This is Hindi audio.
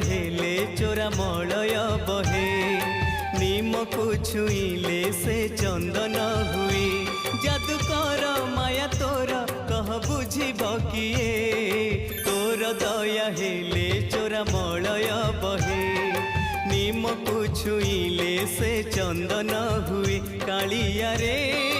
हेले चोरा मलय बहे नीम को छुईले से चंदन हुए जादू कर माया तोर कह बुझिब किए तोर दया हेले चोरा मलय बहे नीम को छुईले से चंदन हुए कालिया रे